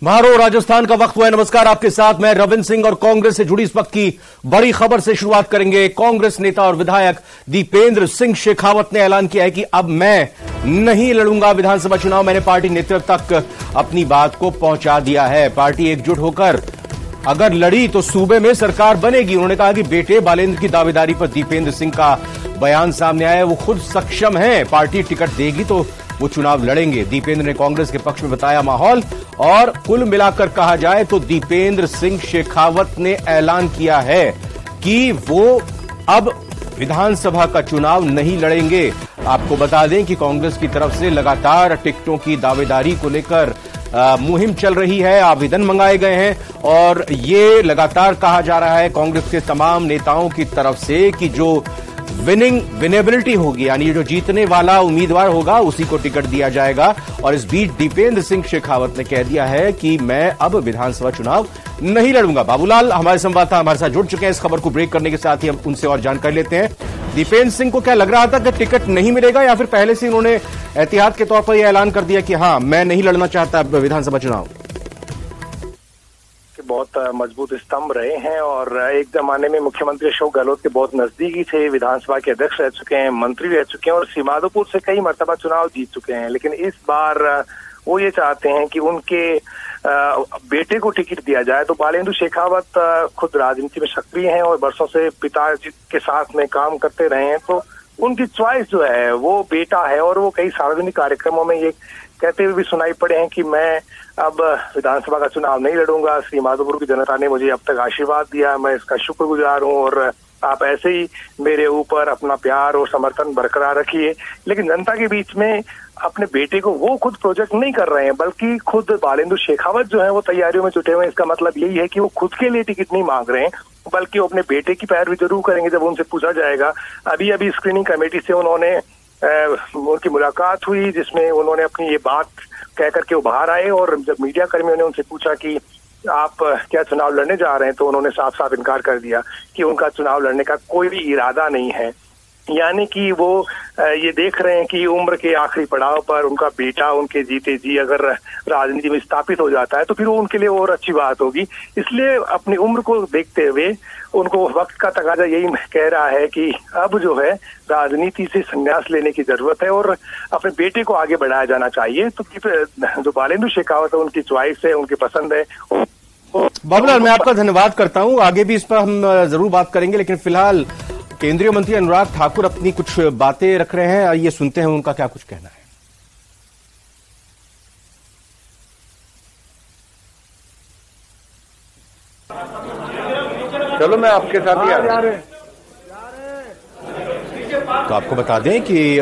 महारो राजस्थान का वक्त हुआ है। नमस्कार, आपके साथ मैं रविंद्र सिंह और कांग्रेस से जुड़ी इस वक्त की बड़ी खबर से शुरुआत करेंगे। कांग्रेस नेता और विधायक दीपेंद्र सिंह शेखावत ने ऐलान किया है कि अब मैं नहीं लड़ूंगा विधानसभा चुनाव। मैंने पार्टी नेतृत्व तक अपनी बात को पहुंचा दिया है। पार्टी एकजुट होकर अगर लड़ी तो सूबे में सरकार बनेगी। उन्होंने कहा कि बेटे बालेंद्र की दावेदारी पर दीपेंद्र सिंह का बयान सामने आया है। वो खुद सक्षम है, पार्टी टिकट देगी तो वो चुनाव लड़ेंगे। दीपेंद्र ने कांग्रेस के पक्ष में बताया माहौल, और कुल मिलाकर कहा जाए तो दीपेंद्र सिंह शेखावत ने ऐलान किया है कि वो अब विधानसभा का चुनाव नहीं लड़ेंगे। आपको बता दें कि कांग्रेस की तरफ से लगातार टिकटों की दावेदारी को लेकर मुहिम चल रही है, आवेदन मंगाए गए हैं और ये लगातार कहा जा रहा है कांग्रेस के तमाम नेताओं की तरफ से कि जो विनेबिलिटी होगी, यानी जो जीतने वाला उम्मीदवार होगा उसी को टिकट दिया जाएगा। और इस बीच दीपेंद्र सिंह शेखावत ने कह दिया है कि मैं अब विधानसभा चुनाव नहीं लड़ूंगा। बाबूलाल हमारे संवाददाता हमारे साथ जुड़ चुके हैं। इस खबर को ब्रेक करने के साथ ही हम उनसे और जानकारी लेते हैं। दीपेंद्र सिंह को क्या लग रहा था कि टिकट नहीं मिलेगा, या फिर पहले से उन्होंने एहतियात के तौर पर यह ऐलान कर दिया कि हां मैं नहीं लड़ना चाहता विधानसभा चुनाव? बहुत मजबूत स्तंभ रहे हैं और एक जमाने में मुख्यमंत्री अशोक गहलोत के बहुत नजदीकी थे, विधानसभा के अध्यक्ष रह चुके हैं, मंत्री रह चुके हैं और सीमादोपुर से कई मर्तबा चुनाव जीत चुके हैं। लेकिन इस बार वो ये चाहते हैं कि उनके बेटे को टिकट दिया जाए। तो बालेंद्र शेखावत खुद राजनीति में सक्रिय हैं और वर्षों से पिताजी के साथ में काम करते रहे हैं, तो उनकी च्वाइस जो है वो बेटा है। और वो कई सार्वजनिक कार्यक्रमों में ये कहते हुए भी सुनाई पड़े हैं कि मैं अब विधानसभा का चुनाव नहीं लड़ूंगा। श्री माधोपुर की जनता ने मुझे अब तक आशीर्वाद दिया, मैं इसका शुक्रगुजार हूं और आप ऐसे ही मेरे ऊपर अपना प्यार और समर्थन बरकरार रखिए। लेकिन जनता के बीच में अपने बेटे को वो खुद प्रोजेक्ट नहीं कर रहे हैं, बल्कि खुद बालेंद्र शेखावत जो है वो तैयारियों में जुटे हुए हैं। इसका मतलब यही है कि वो खुद के लिए टिकट नहीं मांग रहे हैं, बल्कि वो अपने बेटे की पैरवी जरूर करेंगे जब उनसे पूछा जाएगा। अभी स्क्रीनिंग कमेटी से उनकी मुलाकात हुई, जिसमें उन्होंने अपनी ये बात कह करके बाहर आए। और जब मीडिया कर्मियों ने उनसे पूछा कि आप क्या चुनाव लड़ने जा रहे हैं, तो उन्होंने साफ साफ इनकार कर दिया कि उनका चुनाव लड़ने का कोई भी इरादा नहीं है। यानी कि वो ये देख रहे हैं कि उम्र के आखिरी पड़ाव पर उनका बेटा उनके जीते जी अगर राजनीति में स्थापित हो जाता है तो फिर वो उनके लिए और अच्छी बात होगी। इसलिए अपनी उम्र को देखते हुए उनको वक्त का तकाजा यही कह रहा है कि अब जो है राजनीति से संन्यास लेने की जरूरत है और अपने बेटे को आगे बढ़ाया जाना चाहिए। तो जो बालेंद्र शेखावत है उनकी च्वाइस है, उनकी पसंद है। बाबूलाल, मैं आपका धन्यवाद करता हूं। आगे भी इस पर हम जरूर बात करेंगे, लेकिन फिलहाल केंद्रीय मंत्री अनुराग ठाकुर अपनी कुछ बातें रख रहे हैं, ये सुनते हैं उनका क्या कुछ कहना है। चलो मैं आपके साथ ही आ रहा हूं। तो आपको बता दें कि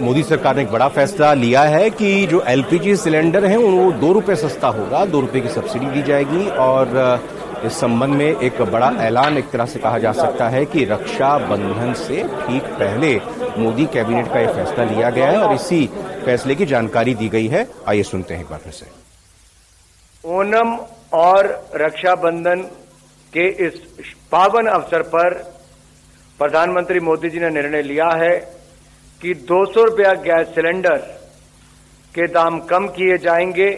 मोदी सरकार ने एक बड़ा फैसला लिया है कि जो एलपीजी सिलेंडर है वो 2 रुपये सस्ता होगा, 2 रुपये की सब्सिडी दी जाएगी। और इस संबंध में एक बड़ा ऐलान एक तरह से कहा जा सकता है कि रक्षा बंधन से ठीक पहले मोदी कैबिनेट का यह फैसला लिया गया है और इसी फैसले की जानकारी दी गई है। आइए सुनते हैं एक बार फिर से। ओणम और रक्षाबंधन के इस पावन अवसर पर प्रधानमंत्री मोदी जी ने निर्णय लिया है कि 200 रुपया गैस सिलेंडर के दाम कम किए जाएंगे।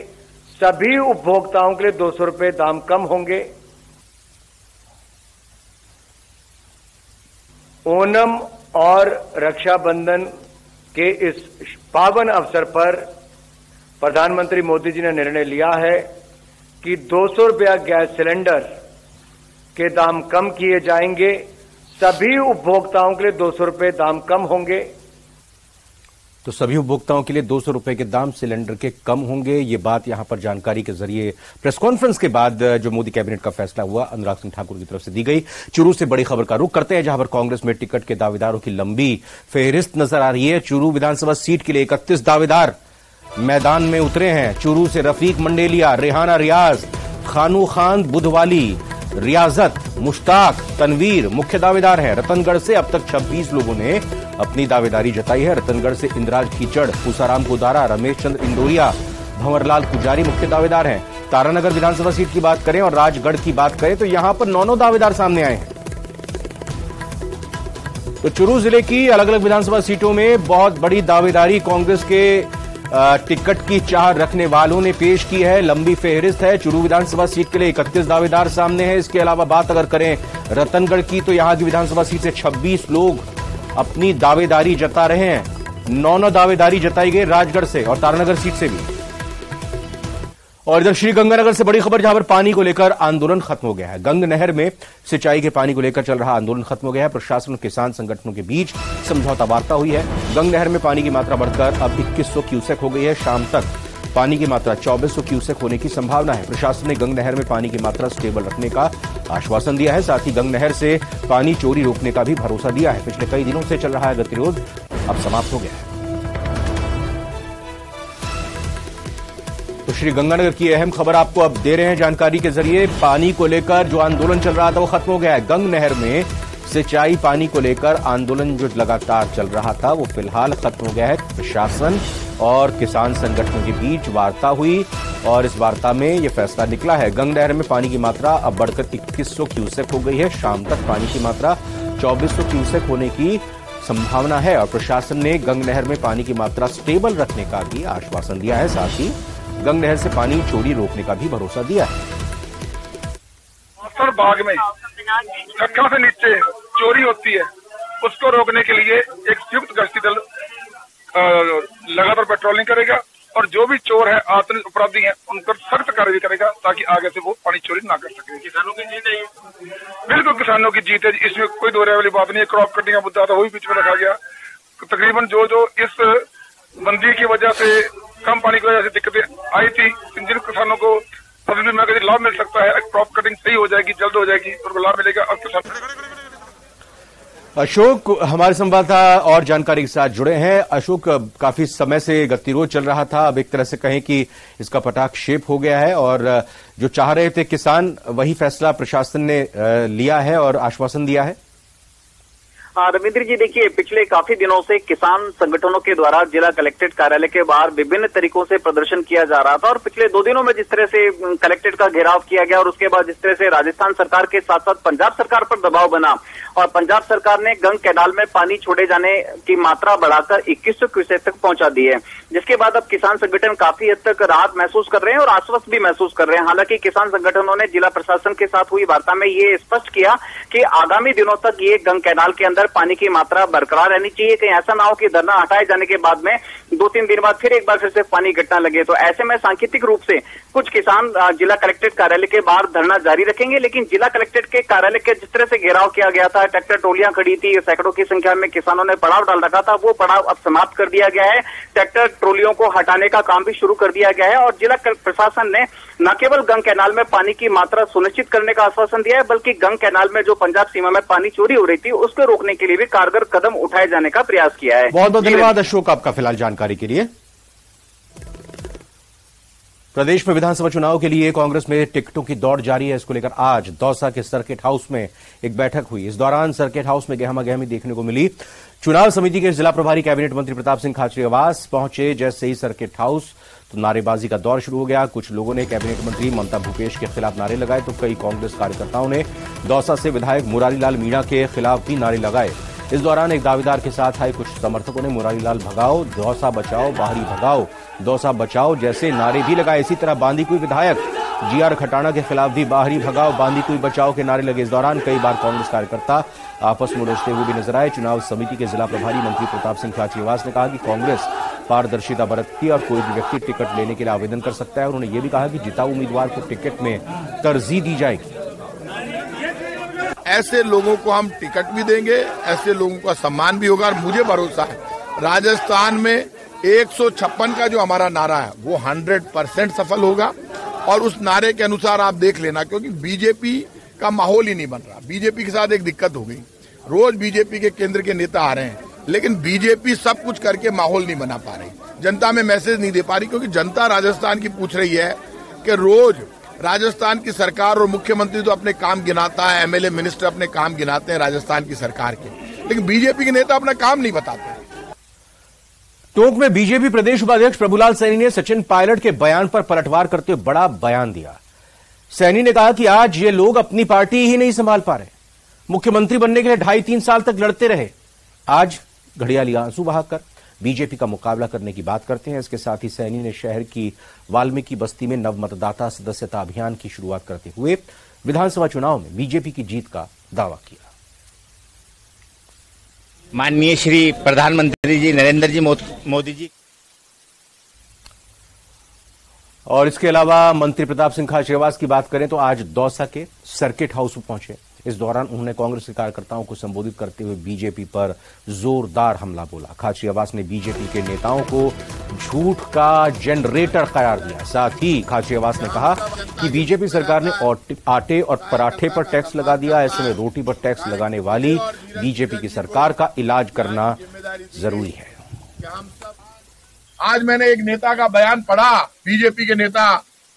सभी उपभोक्ताओं के लिए 200 रुपये दाम कम होंगे। ओणम और रक्षाबंधन के इस पावन अवसर पर प्रधानमंत्री मोदी जी ने निर्णय लिया है कि 200 रुपया गैस सिलेंडर के दाम कम किए जाएंगे। सभी उपभोक्ताओं के लिए 200 रुपये दाम कम होंगे। तो सभी उपभोक्ताओं के लिए 200 रुपए के दाम सिलेंडर के कम होंगे। ये बात यहां पर जानकारी के जरिए प्रेस कॉन्फ्रेंस के बाद जो मोदी कैबिनेट का फैसला हुआ अनुराग सिंह ठाकुर की तरफ से दी गई। चूरू से बड़ी खबर का रुख करते हैं, जहां पर कांग्रेस में टिकट के दावेदारों की लंबी फेहरिस्त नजर आ रही है। चूरू विधानसभा सीट के लिए 31 दावेदार मैदान में उतरे हैं। चूरू से रफीक मंडेलिया, रेहाना रियाज, खानू खान बुधवाली, रियाजत, मुश्ताक, तनवीर मुख्य दावेदार हैं। रतनगढ़ से अब तक 26 लोगों ने अपनी दावेदारी जताई है। रतनगढ़ से इंद्राज कीचड़, पूसाराम कोदारा, रमेश चंद्र इंदोरिया, भंवरलाल पुजारी मुख्य दावेदार हैं। तारानगर विधानसभा सीट की बात करें और राजगढ़ की बात करें तो यहां पर 9 दावेदार सामने आए हैं। तो चूरू जिले की अलग अलग विधानसभा सीटों में बहुत बड़ी दावेदारी कांग्रेस के टिकट की चाह रखने वालों ने पेश की है। लंबी फेहरिस्त है। चुरू विधानसभा सीट के लिए 31 दावेदार सामने हैं। इसके अलावा बात अगर करें रतनगढ़ की, तो यहां की विधानसभा सीट से 26 लोग अपनी दावेदारी जता रहे हैं। 9 दावेदारी जताई गई राजगढ़ से और तारानगर सीट से भी। और इधर श्रीगंगानगर से बड़ी खबर, जहां पर पानी को लेकर आंदोलन खत्म हो गया है। गंग नहर में सिंचाई के पानी को लेकर चल रहा आंदोलन खत्म हो गया है। प्रशासन और किसान संगठनों के बीच समझौता वार्ता हुई है। गंग नहर में पानी की मात्रा बढ़कर अब 2100 क्यूसेक हो गई है। शाम तक पानी की मात्रा 2400 क्यूसेक होने की संभावना है। प्रशासन ने गंग नहर में पानी की मात्रा स्टेबल रखने का आश्वासन दिया है। साथ ही गंग नहर से पानी चोरी रोकने का भी भरोसा दिया है। पिछले कई दिनों से चल रहा है गतिरोध अब समाप्त हो गया है। तो श्रीगंगानगर की अहम खबर आपको अब दे रहे हैं जानकारी के जरिए। पानी को लेकर जो आंदोलन चल रहा था वो खत्म हो गया है। गंग नहर में सिंचाई पानी को लेकर आंदोलन जो लगातार चल रहा था वो फिलहाल खत्म हो गया है। प्रशासन और किसान संगठनों के बीच वार्ता हुई और इस वार्ता में यह फैसला निकला है। गंग नहर में पानी की मात्रा अब बढ़कर 2100 क्यूसेक हो गई है। शाम तक पानी की मात्रा 2400 क्यूसेक होने की संभावना है और प्रशासन ने गंग नहर में पानी की मात्रा स्टेबल रखने का भी आश्वासन दिया है। साथ ही गंग नहर से पानी चोरी रोकने का भी भरोसा दिया है। बाग में कक्षा से नीचे चोरी होती है, उसको रोकने के लिए एक संयुक्त गश्ती दल लगातार पेट्रोलिंग करेगा और जो भी चोर है, आतंकी अपराधी हैं, उन पर सख्त कार्रवाई करेगा ताकि आगे से वो पानी चोरी ना कर सके। किसानों की जीत है, बिल्कुल किसानों की जीत है, इसमें कोई दो राय वाली बात नहीं है। क्रॉप कटिंग का मुद्दा था, वो भी बीच में रखा गया। तकरीबन जो इस बंदी की वजह से, कम पानी की वजह से दिक्कतें आई थी, जिन किसानों को फसल बीमा का लाभ मिल सकता है, क्रॉप कटिंग सही हो जाएगी, जल्द हो जाएगी, उनको लाभ मिलेगा। और किसान अशोक हमारे संवाददाता और जानकारी के साथ जुड़े हैं। अशोक, काफी समय से गतिरोध चल रहा था, अब एक तरह से कहें कि इसका पटाक्षेप हो गया है और जो चाह रहे थे किसान, वही फैसला प्रशासन ने लिया है और आश्वासन दिया है। रविंद्र जी, देखिए, पिछले काफी दिनों से किसान संगठनों के द्वारा जिला कलेक्ट्रेट कार्यालय के बाहर विभिन्न तरीकों से प्रदर्शन किया जा रहा था और पिछले 2 दिनों में जिस तरह से कलेक्ट्रेट का घेराव किया गया और उसके बाद जिस तरह से राजस्थान सरकार के साथ साथ पंजाब सरकार पर दबाव बना और पंजाब सरकार ने गंग कैनाल में पानी छोड़े जाने की मात्रा बढ़ाकर 2100 क्यूसेक तक पहुंचा दी है, जिसके बाद अब किसान संगठन काफी हद तक राहत महसूस कर रहे हैं और आश्वस्त भी महसूस कर रहे हैं। हालांकि किसान संगठनों ने जिला प्रशासन के साथ हुई वार्ता में ये स्पष्ट किया कि आगामी दिनों तक ये गंग कैनाल के अंदर पानी की मात्रा बरकरार रहनी चाहिए। कहीं ऐसा ना हो कि धरना हटाए जाने के बाद में 2-3 दिन बाद फिर एक बार फिर से पानी घटना लगे। तो ऐसे में सांकेतिक रूप से कुछ किसान जिला कलेक्ट्रेट कार्यालय के बाहर धरना जारी रखेंगे, लेकिन जिला कलेक्ट्रेट के कार्यालय के जिस तरह से घेराव किया गया था, ट्रैक्टर टोलियां खड़ी थी, सैकड़ों की संख्या में किसानों ने पड़ाव डाल रखा था, वो पड़ाव अब समाप्त कर दिया गया है। ट्रैक्टर ट्रोलियों को हटाने का काम भी शुरू कर दिया गया है और जिला प्रशासन ने न केवल गंग कैनाल में पानी की मात्रा सुनिश्चित करने का आश्वासन दिया है, बल्कि गंग कैनाल में जो पंजाब सीमा में पानी चोरी हो रही थी उसको रोकने के लिए भी कारगर कदम उठाए जाने का प्रयास किया है। बहुत बहुत धन्यवाद अशोक आपका फिलहाल जानकारी के लिए। प्रदेश में विधानसभा चुनाव के लिए कांग्रेस में टिकटों की दौड़ जारी है। इसको लेकर आज दौसा के सर्किट हाउस में एक बैठक हुई। इस दौरान सर्किट हाउस में गहमागहमी देखने को मिली। चुनाव समिति के जिला प्रभारी कैबिनेट मंत्री प्रताप सिंह खाचरियावास पहुंचे। जैसे ही सर्किट हाउस तो नारेबाजी का दौर शुरू हो गया। कुछ लोगों ने कैबिनेट मंत्री ममता भूपेश के खिलाफ नारे लगाए तो कई कांग्रेस कार्यकर्ताओं ने दौसा से विधायक मुरारीलाल मीणा के खिलाफ भी नारे लगाए। इस दौरान एक दावेदार के साथ आए कुछ समर्थकों ने मुरारीलाल भगाओ, दौसा बचाओ, बाहरी भगाओ, दौसा बचाओ जैसे नारे भी लगाए। इसी तरह बांदीकुई विधायक जीआर खटाना के खिलाफ भी बाहरी भगाओ, बांदीकुई बचाओ के नारे लगे। इस दौरान कई बार कांग्रेस कार्यकर्ता आपस में उलझते हुए भी नजर आए। चुनाव समिति के जिला प्रभारी मंत्री प्रताप सिंह खाचरियावास ने कहा कि कांग्रेस पारदर्शिता बरतती है और कोई भी व्यक्ति टिकट लेने के लिए आवेदन कर सकता है। उन्होंने ये भी कहा कि जिताऊ उम्मीदवार को टिकट में तरजीह दी जाएगी। ऐसे लोगों को हम टिकट भी देंगे, ऐसे लोगों का सम्मान भी होगा और मुझे भरोसा है राजस्थान में 156 का जो हमारा नारा है वो 100% सफल होगा और उस नारे के अनुसार आप देख लेना, क्योंकि बीजेपी का माहौल ही नहीं बन रहा। बीजेपी के साथ एक दिक्कत हो गई, रोज बीजेपी के केंद्र के नेता आ रहे हैं लेकिन बीजेपी सब कुछ करके माहौल नहीं बना पा रही, जनता में मैसेज नहीं दे पा रही, क्योंकि जनता राजस्थान की पूछ रही है कि रोज राजस्थान की सरकार और मुख्यमंत्री तो अपने काम गिनाता है, एमएलए मिनिस्टर अपने काम गिनाते हैं राजस्थान की सरकार के, लेकिन बीजेपी के नेता अपना काम नहीं बताते। टोंक में बीजेपी प्रदेश उपाध्यक्ष प्रभुलाल सैनी ने सचिन पायलट के बयान पर पलटवार करते हुए बड़ा बयान दिया। सैनी ने कहा कि आज ये लोग अपनी पार्टी ही नहीं संभाल पा रहे, मुख्यमंत्री बनने के लिए 2.5-3 साल तक लड़ते रहे, आज घड़ियाली आंसू बहाकर बीजेपी का मुकाबला करने की बात करते हैं। इसके साथ ही सैनी ने शहर की वाल्मीकि बस्ती में नव मतदाता सदस्यता अभियान की शुरुआत करते हुए विधानसभा चुनाव में बीजेपी की जीत का दावा किया। माननीय श्री प्रधानमंत्री जी नरेंद्र जी मोदी जी और इसके अलावा मंत्री प्रताप सिंह खाचरियावास की बात करें तो आज दौसा के सर्किट हाउस में पहुंचे। इस दौरान उन्होंने कांग्रेस के कार्यकर्ताओं को संबोधित करते हुए बीजेपी पर जोरदार हमला बोला। खाचरियावास ने बीजेपी के नेताओं को झूठ का जनरेटर करार दिया। साथ ही खाचरियावास ने कहा कि बीजेपी सरकार ने आटे और पराठे पर टैक्स लगा दिया, ऐसे में रोटी पर टैक्स लगाने वाली बीजेपी की सरकार का इलाज करना जरूरी है। आज मैंने एक नेता का बयान पढ़ा, बीजेपी के नेता,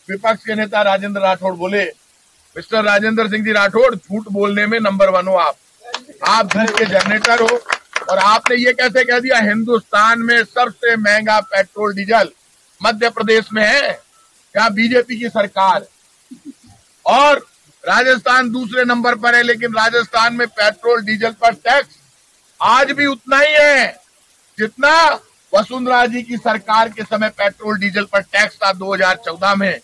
विपक्ष के नेता राजेंद्र राठौड़ बोले, मिस्टर राजेंद्र सिंह जी राठौड़, झूठ बोलने में नंबर 1 हो आप झूठ के जनरेटर हो। और आपने ये कैसे कह दिया हिंदुस्तान में सबसे महंगा पेट्रोल डीजल मध्य प्रदेश में है, क्या बीजेपी की सरकार, और राजस्थान दूसरे नंबर पर है, लेकिन राजस्थान में पेट्रोल डीजल पर टैक्स आज भी उतना ही है जितना वसुंधरा जी की सरकार के समय पेट्रोल डीजल पर टैक्स था 2014 में।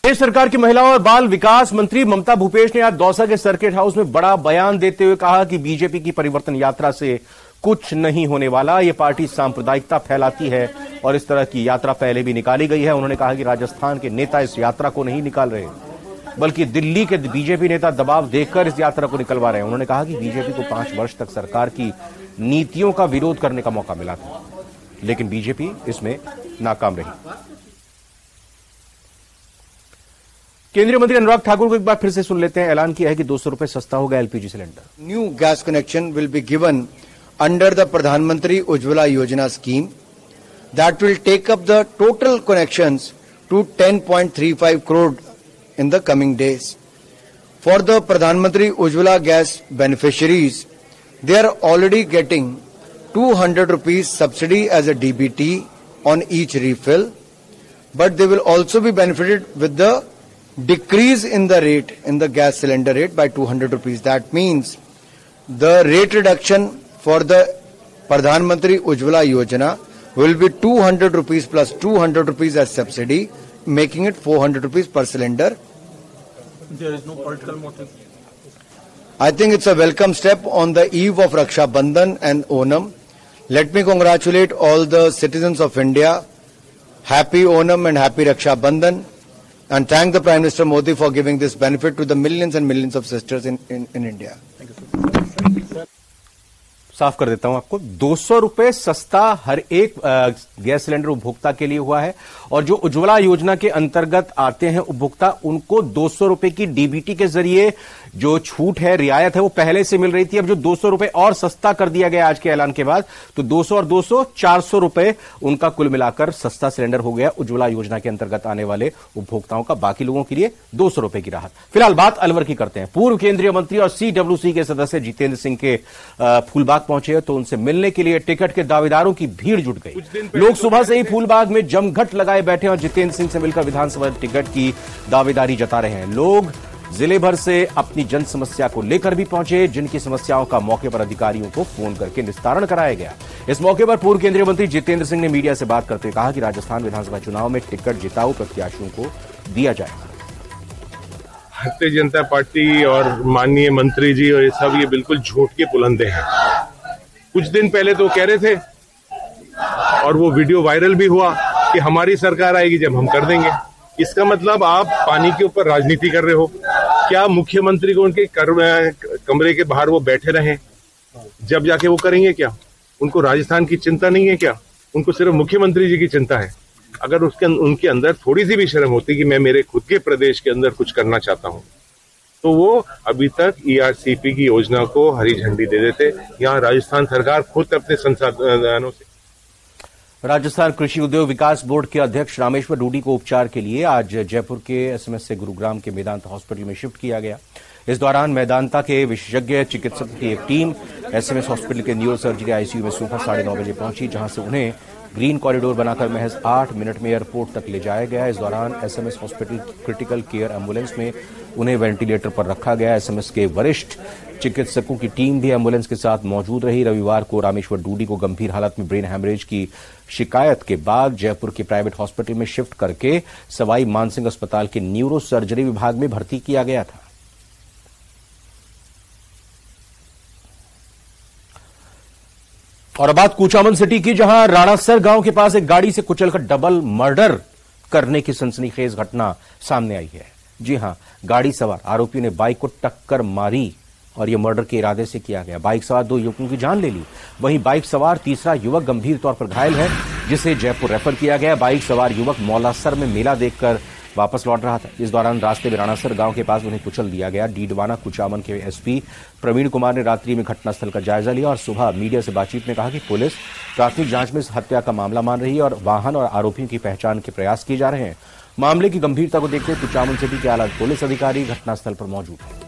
प्रदेश सरकार की महिला और बाल विकास मंत्री ममता भूपेश ने आज दौसा के सर्किट हाउस में बड़ा बयान देते हुए कहा कि बीजेपी की परिवर्तन यात्रा से कुछ नहीं होने वाला। ये पार्टी सांप्रदायिकता फैलाती है और इस तरह की यात्रा पहले भी निकाली गई है। उन्होंने कहा कि राजस्थान के नेता इस यात्रा को नहीं निकाल रहे, बल्कि दिल्ली के बीजेपी नेता दबाव देकर इस यात्रा को निकलवा रहे हैं। उन्होंने कहा कि बीजेपी को 5 वर्ष तक सरकार की नीतियों का विरोध करने का मौका मिला था, लेकिन बीजेपी इसमें नाकाम रही। केंद्रीय मंत्री अनुराग ठाकुर को एक बार फिर से सुन लेते हैं। ऐलान किया है कि 200 रुपए सस्ता होगा LPG cylinder. New gas connection will be given under the Pradhan Mantri Ujjwala Yojana scheme that will take up the total connections to 10.35 crore in the coming days. For the Pradhan Mantri Ujjwala gas beneficiaries, they are already getting 200 rupees subsidy as a DBT on each refill, but they will also be benefited with the decrease in the rate, in the gas cylinder rate by 200 rupees. That means the rate reduction for the Pradhan Mantri Ujjwala Yojana will be 200 rupees plus 200 rupees as subsidy, making it 400 rupees per cylinder. There is no political motive. I think it's a welcome step on the eve of Raksha Bandhan and Onam. Let me congratulate all the citizens of India. Happy Onam and happy Raksha Bandhan. And thank the Prime Minister Modi for giving this benefit to the millions and millions of sisters in India. Thank you, sir. साफ कर देता हूं आपको, 200 रुपए सस्ता हर एक gas cylinder उपभोक्ता के लिए हुआ है और जो उज्ज्वला योजना के अंतर्गत आते हैं उपभोक्ता, उनको 200 रुपए की डीबीटी के जरिए जो छूट है, रियायत है, वो पहले से मिल रही थी। अब जो 200 रुपए और सस्ता कर दिया गया आज के ऐलान के बाद, तो 200 और 200 400 रुपए उनका कुल मिलाकर सस्ता सिलेंडर हो गया उज्ज्वला योजना के अंतर्गत आने वाले उपभोक्ताओं का। बाकी लोगों के लिए 200 रुपए की राहत। फिलहाल बात अलवर की करते हैं। पूर्व केंद्रीय मंत्री और सीडब्ल्यूसी के सदस्य जितेंद्र सिंह के फूलबाग पहुंचे तो उनसे मिलने के लिए टिकट के दावेदारों की भीड़ जुट गई। लोग सुबह से ही फूलबाग में जमघट लगाए बैठे और जितेंद्र सिंह से मिलकर विधानसभा टिकट की दावेदारी जता रहे हैं। लोग जिले भर से अपनी जन समस्या को लेकर भी पहुंचे, जिनकी समस्याओं का मौके पर अधिकारियों को फोन करके निस्तारण कराया गया। इस मौके पर पूर्व केंद्रीय मंत्री जितेंद्र सिंह ने मीडिया से बात करते हुए कहा कि राजस्थान विधानसभा चुनाव में टिकट जिताऊ प्रत्याशियों को दिया जाएगा। भारतीय जनता पार्टी और माननीय मंत्री जी और ये सब ये बिल्कुल झूठ के पुलंदे हैं। कुछ दिन पहले तो कह रहे थे और वो वीडियो वायरल भी हुआ कि हमारी सरकार आएगी जब हम कर देंगे। इसका मतलब आप पानी के ऊपर राजनीति कर रहे हो। क्या मुख्यमंत्री को उनके कमरे के बाहर वो बैठे रहे, जब जाके वो करेंगे क्या? उनको राजस्थान की चिंता नहीं है क्या? उनको सिर्फ मुख्यमंत्री जी की चिंता है। अगर उनके अंदर थोड़ी सी भी शर्म होती कि मैं मेरे खुद के प्रदेश के अंदर कुछ करना चाहता हूं, तो वो अभी तक ईआरसीपी की योजना को हरी झंडी दे देते। यहाँ राजस्थान सरकार खुद अपने संसाधनों से। राजस्थान कृषि उद्योग विकास बोर्ड के अध्यक्ष रामेश्वर डूडी को उपचार के लिए आज जयपुर के एसएमएस से गुरुग्राम के मेदांता हॉस्पिटल में शिफ्ट किया गया। इस दौरान मेदांता के विशेषज्ञ चिकित्सक की एक टीम एसएमएस हॉस्पिटल के न्यूरो सर्जरी आईसीयू में सुबह 9:30 बजे पहुंची, जहां से उन्हें ग्रीन कॉरिडोर बनाकर महज 8 मिनट में एयरपोर्ट तक ले जाया गया। इस दौरान SMS hospital critical care ambulance में उन्हें वेंटिलेटर पर रखा गया। एसएमएस के वरिष्ठ चिकित्सकों की टीम भी एम्बुलेंस के साथ मौजूद रही। रविवार को रामेश्वर डूडी को गंभीर हालत में ब्रेन हैमरेज की शिकायत के बाद जयपुर के प्राइवेट हॉस्पिटल में शिफ्ट करके सवाई मानसिंह अस्पताल के न्यूरो सर्जरी विभाग में भर्ती किया गया था। और अब बात कुचामन सिटी की, जहां राणासर गांव के पास एक गाड़ी से कुचलकर डबल मर्डर करने की सनसनीखेज घटना सामने आई है। जी हां, गाड़ी सवार आरोपियों ने बाइक को टक्कर मारी और यह मर्डर के इरादे से किया गया। बाइक सवार 2 युवकों की जान ले ली। वहीं बाइक सवार तीसरा युवक गंभीर तौर पर घायल है, जिसे जयपुर रेफर किया गया। बाइक सवार युवक मौलासर में मेला देखकर वापस लौट रहा था। इस दौरान रास्ते में राणासर गांव के पास उन्हें कुचल दिया गया। डीडवाना कुचामन के एसपी प्रवीण कुमार ने रात्रि में घटनास्थल का जायजा लिया और सुबह मीडिया से बातचीत में कहा कि पुलिस प्राथमिक जांच में इस हत्या का मामला मान रही है और वाहन और आरोपियों की पहचान के प्रयास किए जा रहे हैं। मामले की गंभीरता को देखते हुए कुचामन सिटी के आला पुलिस अधिकारी घटनास्थल पर मौजूद हैं।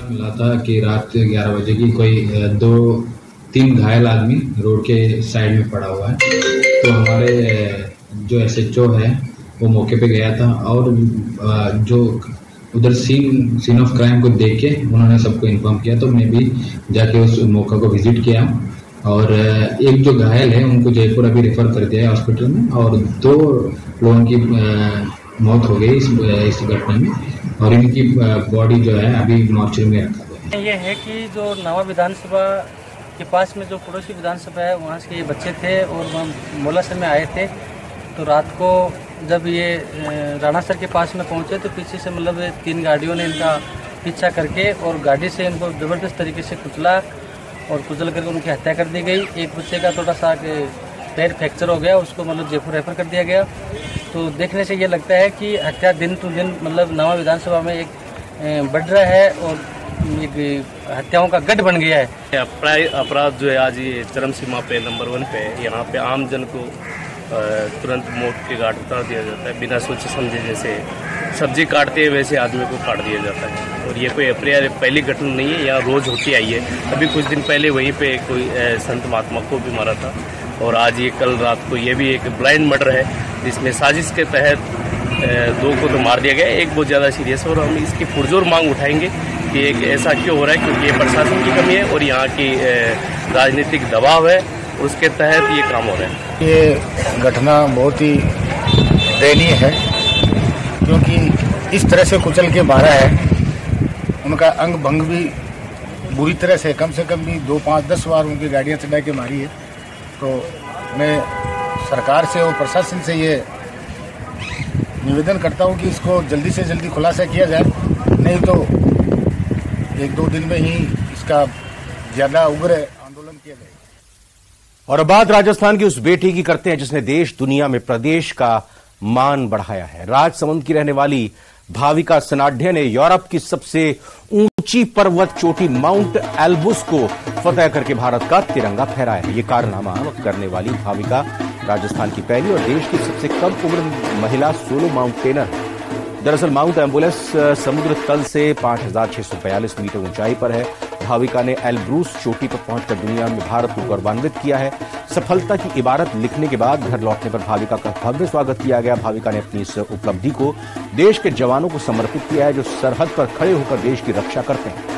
मिला था कि रात 11 बजे की कोई 2-3 घायल आदमी रोड के साइड में पड़ा हुआ है। तो हमारे जो एसएचओ है वो मौके पे गया था और जो उधर सीन ऑफ क्राइम को देख के उन्होंने सबको इन्फॉर्म किया। तो मैं भी जाके उस मौका को विजिट किया और एक जो घायल है उनको जयपुर अभी रेफर कर दिया है हॉस्पिटल में और 2 लोगों की मौत हो गई इस घटना में और इनकी बॉडी जो है अभी मॉर्चरी में रखा गया है। ये है कि जो नवा विधानसभा के पास में जो पड़ोसी विधानसभा है वहाँ से ये बच्चे थे और वहाँ मौलासर में आए थे। तो रात को जब ये राणासर के पास में पहुँचे तो पीछे से मतलब 3 गाड़ियों ने इनका पीछा करके और गाड़ी से इनको ज़बरदस्त तरीके से कुचला और कुचल करके उनकी हत्या कर दी गई। एक बच्चे का थोड़ा सा पैर फ्रैक्चर हो गया, उसको मतलब जयपुर रेफर कर दिया गया। तो देखने से ये लगता है कि हत्या दिन टू दिन मतलब नवा विधानसभा में एक बढ़ रहा है और एक हत्याओं का गढ़ बन गया है। अपराध जो है आज ये चरम सीमा पे नंबर 1 पे है। यहाँ पे आम जन को तुरंत मौत के घाट उतार दिया जाता है बिना सोचे समझे। जैसे सब्जी काटते हैं वैसे आदमी को काट दिया जाता है और ये कोई अप्रिय पहली घटना नहीं है, यहाँ रोज होती आई है। अभी कुछ दिन पहले वहीं पे कोई संत महात्मा को भी मारा था और आज ये कल रात को ये भी एक ब्लाइंड मर्डर है जिसमें साजिश के तहत 2 को तो मार दिया गया, एक बहुत ज़्यादा सीरियस है। और हम इसकी पुरजोर मांग उठाएंगे कि एक ऐसा क्यों हो रहा है, क्योंकि ये प्रशासन की कमी है और यहाँ की राजनीतिक दबाव है, उसके तहत ये काम हो रहा है। ये घटना बहुत ही दयनीय है क्योंकि इस तरह से कुचल के मारा है। उनका अंग भंग भी बुरी तरह से कम भी 2, 5, 10 बार उनकी गाड़ियाँ चढ़ा के मारी है। तो मैं सरकार से और प्रशासन से ये निवेदन करता हूँ कि इसको जल्दी से जल्दी खुलासा किया जाए, नहीं तो 1-2 दिन में ही इसका ज्यादा उग्र आंदोलन किया जाएगा। और अब बात राजस्थान की उस बेटी की करते हैं जिसने देश दुनिया में प्रदेश का मान बढ़ाया है। राजसमंद की रहने वाली भाविका सनाढ्य ने यूरोप की सबसे ऊंची पर्वत चोटी माउंट एल्ब्रूस को फतेह करके भारत का तिरंगा फहराया है। ये कारनामा करने वाली भाविका राजस्थान की पहली और देश की सबसे कम उम्र महिला सोलो माउंटेनर है। दरअसल माउंट एल्ब्रूस समुद्र तल से 5,642 मीटर ऊंचाई पर है। भाविका ने एल्ब्रूस चोटी पर पहुंचकर दुनिया में भारत को गौरवान्वित किया है। सफलता की इबारत लिखने के बाद घर लौटने पर भाविका का भव्य स्वागत किया गया। भाविका ने अपनी इस उपलब्धि को देश के जवानों को समर्पित किया है जो सरहद पर खड़े होकर देश की रक्षा करते हैं।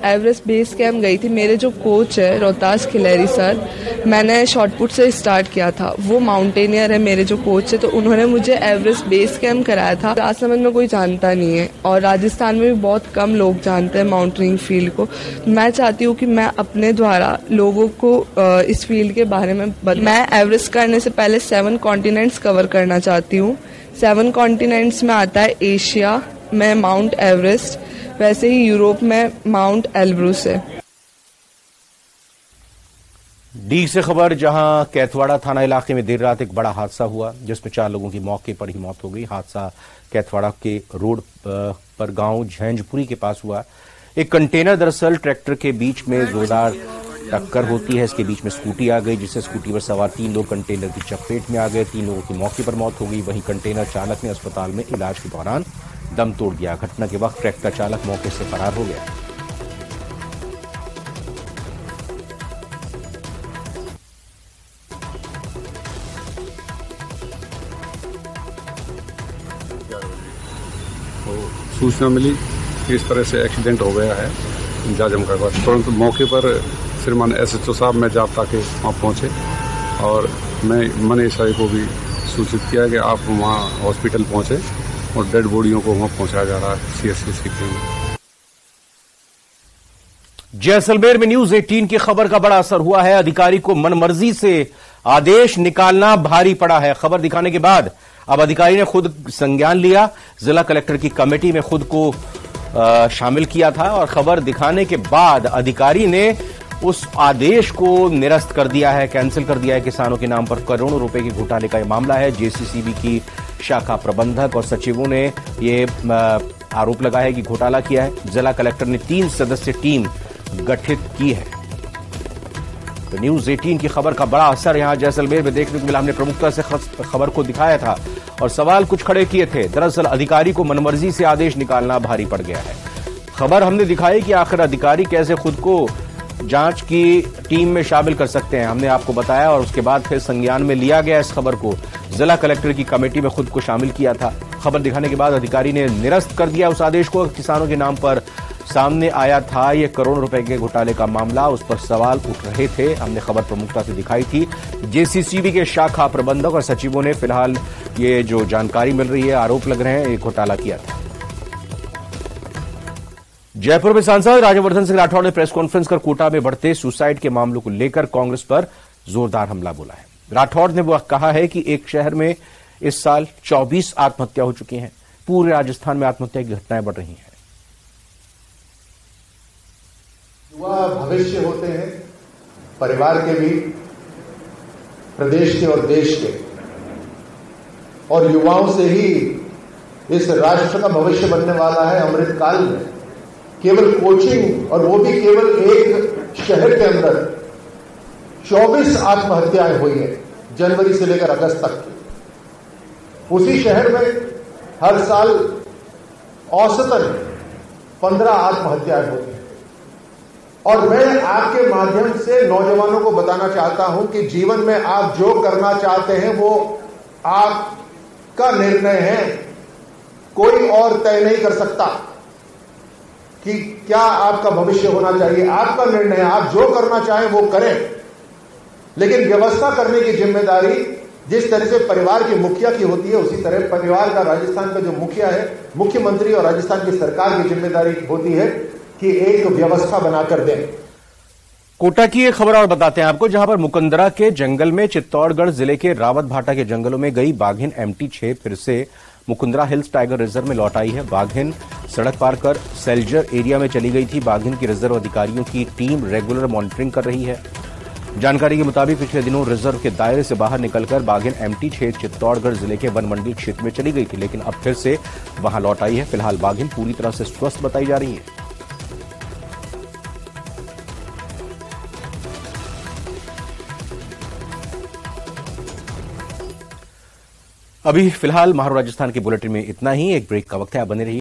एवरेस्ट बेस कैंप गई थी। मेरे जो कोच है रोहतास खिलेरी सर, मैंने शॉर्टपुट से स्टार्ट किया था। वो माउंटेनियर है मेरे जो कोच है, तो उन्होंने मुझे एवरेस्ट बेस कैंप कराया था। राजसमंद में कोई जानता नहीं है और राजस्थान में भी बहुत कम लोग जानते हैं माउंटेनियरिंग फील्ड को। मैं चाहती हूँ कि मैं अपने द्वारा लोगों को इस फील्ड के बारे में मैं एवरेस्ट करने से पहले 7 कॉन्टिनेंट्स कवर करना चाहती हूँ। 7 कॉन्टिनेंट्स में आता है एशिया में माउंट एवरेस्ट, वैसे ही यूरोप में माउंट एल्ब्रूस है। डी से खबर, जहां कैथवाड़ा थाना इलाके में देर रात एक बड़ा हादसा हुआ जिसमें 4 लोगों की मौके पर ही मौत हो गई। हादसा कैथवाड़ा के रोड पर गांव झैंजपुरी के पास हुआ। एक कंटेनर दरअसल ट्रैक्टर के बीच में जोरदार टक्कर होती है। इसके बीच में स्कूटी आ गई, जिससे स्कूटी पर सवार 3 लोग कंटेनर की चपेट में आ गए। 3 लोगों की मौके पर मौत हो गई। वहीं कंटेनर चालक ने अस्पताल में इलाज के दौरान दम तोड़ दिया। घटना के वक्त ट्रैक्टर चालक मौके से फरार हो गया। सूचना मिली कि इस तरह से एक्सीडेंट हो गया है जाजम का बाद तुरंत मौके पर श्रीमान SHO साहब में जाब्ता के वहाँ पहुँचे और मैं मनीष साहब को भी सूचित किया कि आप वहाँ हॉस्पिटल पहुँचे और डेड बॉडियों को वहाँ पहुँचाया जा रहा है CSC में। जैसलमेर में न्यूज 18 की खबर का बड़ा असर हुआ है। अधिकारी को मनमर्जी से आदेश निकालना भारी पड़ा है। खबर दिखाने के बाद अब अधिकारी ने खुद संज्ञान लिया। जिला कलेक्टर की कमेटी में खुद को शामिल किया था और खबर दिखाने के बाद अधिकारी ने उस आदेश को निरस्त कर दिया है, कैंसिल कर दिया है। किसानों के नाम पर करोड़ों रुपए के घोटाले का यह मामला है। JCCB की शाखा प्रबंधक और सचिवों ने ये आरोप लगाया है कि घोटाला किया है। जिला कलेक्टर ने 3 सदस्यीय टीम गठित की है। तो न्यूज 18 की खबर का बड़ा असर यहां जैसलमेर में देखने को मिला। हमने प्रमुखता से खबर को दिखाया था और सवाल कुछ खड़े किए थे। दरअसल अधिकारी को मनमर्जी से आदेश निकालना भारी पड़ गया है। खबर हमने दिखाई कि आखिर अधिकारी कैसे खुद को जांच की टीम में शामिल कर सकते हैं, हमने आपको बताया और उसके बाद फिर संज्ञान में लिया गया। इस खबर को जिला कलेक्टर की कमेटी में खुद को शामिल किया था। खबर दिखाने के बाद अधिकारी ने निरस्त कर दिया उस आदेश को। किसानों के नाम पर सामने आया था ये करोड़ रुपए के घोटाले का मामला, उस पर सवाल उठ रहे थे। हमने खबर प्रमुखता से दिखाई थी। JCCB के शाखा प्रबंधक और सचिवों ने फिलहाल ये जो जानकारी मिल रही है, आरोप लग रहे हैं, ये घोटाला किया था। जयपुर में सांसद राज्यवर्धन सिंह राठौड़ ने प्रेस कॉन्फ्रेंस कर कोटा में बढ़ते सुसाइड के मामलों को लेकर कांग्रेस पर जोरदार हमला बोला है। राठौड़ ने वो कहा है कि एक शहर में इस साल 24 आत्महत्या हो चुकी हैं। पूरे राजस्थान में आत्महत्या की घटनाएं बढ़ रही हैं। युवा भविष्य होते हैं परिवार के भी, प्रदेश के और देश के, और युवाओं से ही इस राष्ट्र का भविष्य बनने वाला है। अमृतकाल में केवल कोचिंग, और वो भी केवल एक शहर के अंदर 24 आत्महत्याएं हुई है जनवरी से लेकर अगस्त तक की। उसी शहर में हर साल औसतन 15 आत्महत्याएं होती हैं। और मैं आपके माध्यम से नौजवानों को बताना चाहता हूं कि जीवन में आप जो करना चाहते हैं वो आपका निर्णय है, कोई और तय नहीं कर सकता कि क्या आपका भविष्य होना चाहिए। आपका निर्णय है, आप जो करना चाहें वो करें, लेकिन व्यवस्था करने की जिम्मेदारी जिस तरह से परिवार के मुखिया की होती है, उसी तरह परिवार का, राजस्थान का जो मुखिया है, मुख्यमंत्री और राजस्थान की सरकार की जिम्मेदारी होती है कि एक व्यवस्था बनाकर दें। कोटा की एक खबर और बताते हैं आपको, जहां पर मुकंदरा के जंगल में चित्तौड़गढ़ जिले के रावत भाटा के जंगलों में गई बाघिन MT6 फिर से मुकुंदरा हिल्स टाइगर रिजर्व में लौट आई है। बाघिन सड़क पार कर सेल्जर एरिया में चली गई थी। बाघिन की रिजर्व अधिकारियों की टीम रेगुलर मॉनिटरिंग कर रही है। जानकारी के मुताबिक पिछले दिनों रिजर्व के दायरे से बाहर निकलकर बाघिन MT6 चित्तौड़गढ़ जिले के वन मंडल क्षेत्र में चली गई थी, लेकिन अब फिर से वहां लौट आई है। फिलहाल बाघिन पूरी तरह से स्वस्थ बताई जा रही है। अभी फिलहाल महाराष्ट्र राजस्थान के बुलेटिन में इतना ही। एक ब्रेक का वक्त है, आप बने रहिए।